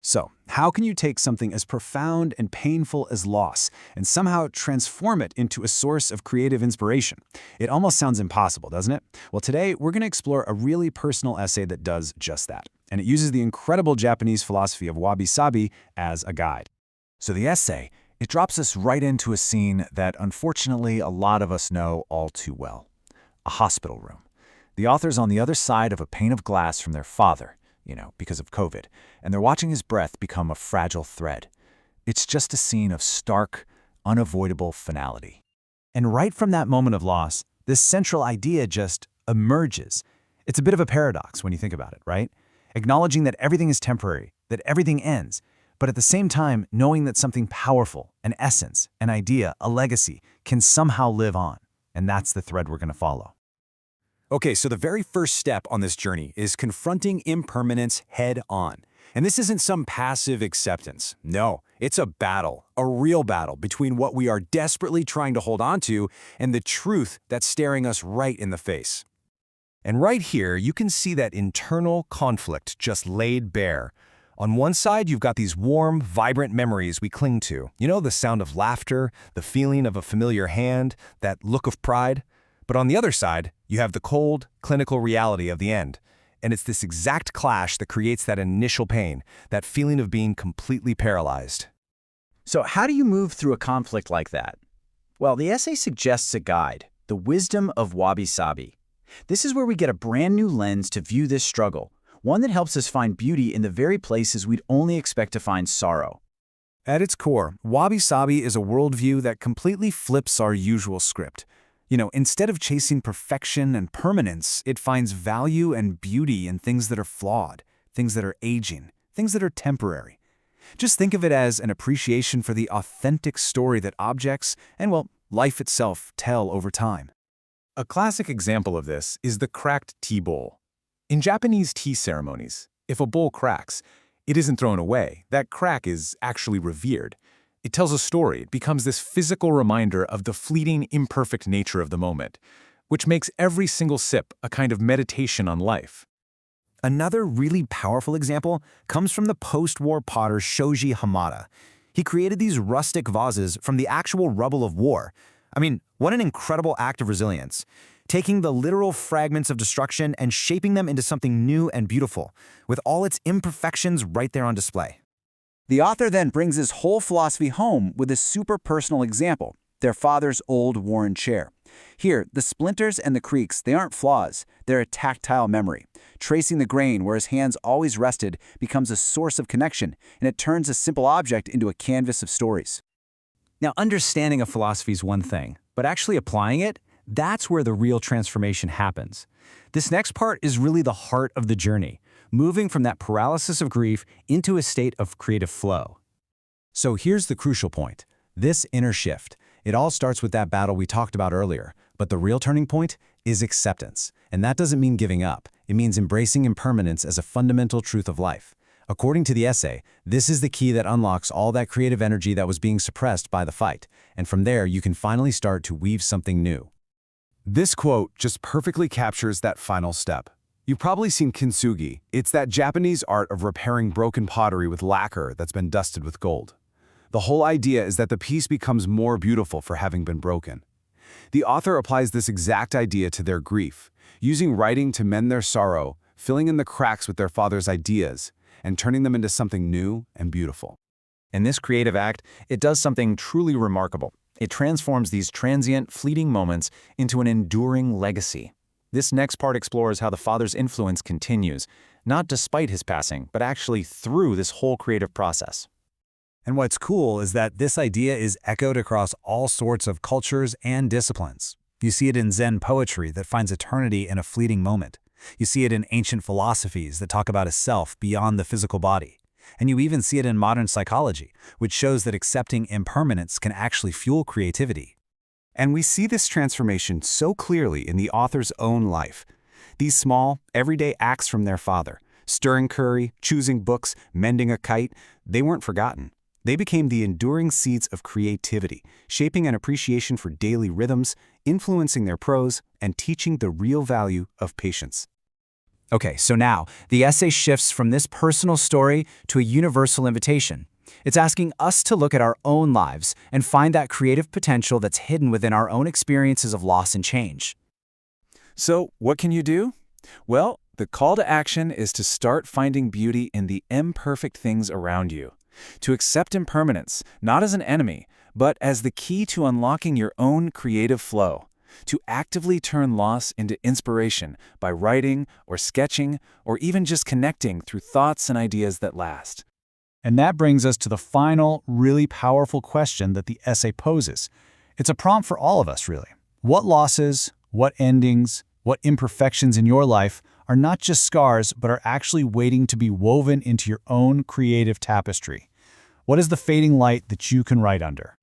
So, how can you take something as profound and painful as loss and somehow transform it into a source of creative inspiration? It almost sounds impossible, doesn't it? Well, today we're going to explore a really personal essay that does just that, and it uses the incredible Japanese philosophy of Wabi-Sabi as a guide. So the essay, it drops us right into a scene that unfortunately a lot of us know all too well. A hospital room. The author's on the other side of a pane of glass from their father, because of COVID, and they're watching his breath become a fragile thread. It's just a scene of stark, unavoidable finality. And right from that moment of loss, this central idea just emerges. It's a bit of a paradox when you think about it, right? Acknowledging that everything is temporary, that everything ends, but at the same time knowing that something powerful, an essence, an idea, a legacy, can somehow live on. And that's the thread we're going to follow. Okay, so the very first step on this journey is confronting impermanence head-on. And this isn't some passive acceptance. No, it's a battle, a real battle between what we are desperately trying to hold on to and the truth that's staring us right in the face. And right here, you can see that internal conflict just laid bare. On one side, you've got these warm, vibrant memories we cling to. The sound of laughter, the feeling of a familiar hand, that look of pride. But on the other side, you have the cold, clinical reality of the end. And it's this exact clash that creates that initial pain, that feeling of being completely paralyzed. So how do you move through a conflict like that? Well, the essay suggests a guide, the wisdom of Wabi-Sabi. This is where we get a brand new lens to view this struggle, one that helps us find beauty in the very places we'd only expect to find sorrow. At its core, Wabi-Sabi is a worldview that completely flips our usual script. Instead of chasing perfection and permanence, it finds value and beauty in things that are flawed, things that are aging, things that are temporary. Just think of it as an appreciation for the authentic story that objects and, life itself tell over time. A classic example of this is the cracked tea bowl. In Japanese tea ceremonies, if a bowl cracks, it isn't thrown away. That crack is actually revered. It tells a story. It becomes this physical reminder of the fleeting, imperfect nature of the moment, which makes every single sip a kind of meditation on life. Another really powerful example comes from the post-war potter Shoji Hamada. He created these rustic vases from the actual rubble of war. I mean, what an incredible act of resilience. Taking the literal fragments of destruction and shaping them into something new and beautiful, with all its imperfections right there on display. The author then brings his whole philosophy home with a super personal example, their father's old worn chair. Here, the splinters and the creaks, they aren't flaws, they're a tactile memory. Tracing the grain where his hands always rested becomes a source of connection, and it turns a simple object into a canvas of stories. Now, understanding a philosophy is one thing, but actually applying it, that's where the real transformation happens. This next part is really the heart of the journey, moving from that paralysis of grief into a state of creative flow. So here's the crucial point, this inner shift. It all starts with that battle we talked about earlier, but the real turning point is acceptance. And that doesn't mean giving up. It means embracing impermanence as a fundamental truth of life. According to the essay, this is the key that unlocks all that creative energy that was being suppressed by the fight. And from there, you can finally start to weave something new. This quote just perfectly captures that final step. You've probably seen kintsugi. It's that Japanese art of repairing broken pottery with lacquer that's been dusted with gold. The whole idea is that the piece becomes more beautiful for having been broken. The author applies this exact idea to their grief, using writing to mend their sorrow, filling in the cracks with their father's ideas, and turning them into something new and beautiful. In this creative act, it does something truly remarkable. It transforms these transient, fleeting moments into an enduring legacy. This next part explores how the father's influence continues, not despite his passing, but actually through this whole creative process. And what's cool is that this idea is echoed across all sorts of cultures and disciplines. You see it in Zen poetry that finds eternity in a fleeting moment. You see it in ancient philosophies that talk about a self beyond the physical body. And you even see it in modern psychology, which shows that accepting impermanence can actually fuel creativity. And we see this transformation so clearly in the author's own life. These small, everyday acts from their father, stirring curry, choosing books, mending a kite, they weren't forgotten. They became the enduring seeds of creativity, shaping an appreciation for daily rhythms, influencing their prose, and teaching the real value of patience. Okay, so now, the essay shifts from this personal story to a universal invitation. It's asking us to look at our own lives and find that creative potential that's hidden within our own experiences of loss and change. So, what can you do? Well, the call to action is to start finding beauty in the imperfect things around you. To accept impermanence, not as an enemy, but as the key to unlocking your own creative flow. To actively turn loss into inspiration by writing or sketching or even just connecting through thoughts and ideas that last. And that brings us to the final, really powerful question that the essay poses. It's a prompt for all of us, really. What losses, what endings, what imperfections in your life are not just scars, but are actually waiting to be woven into your own creative tapestry? What is the fading light that you can write under?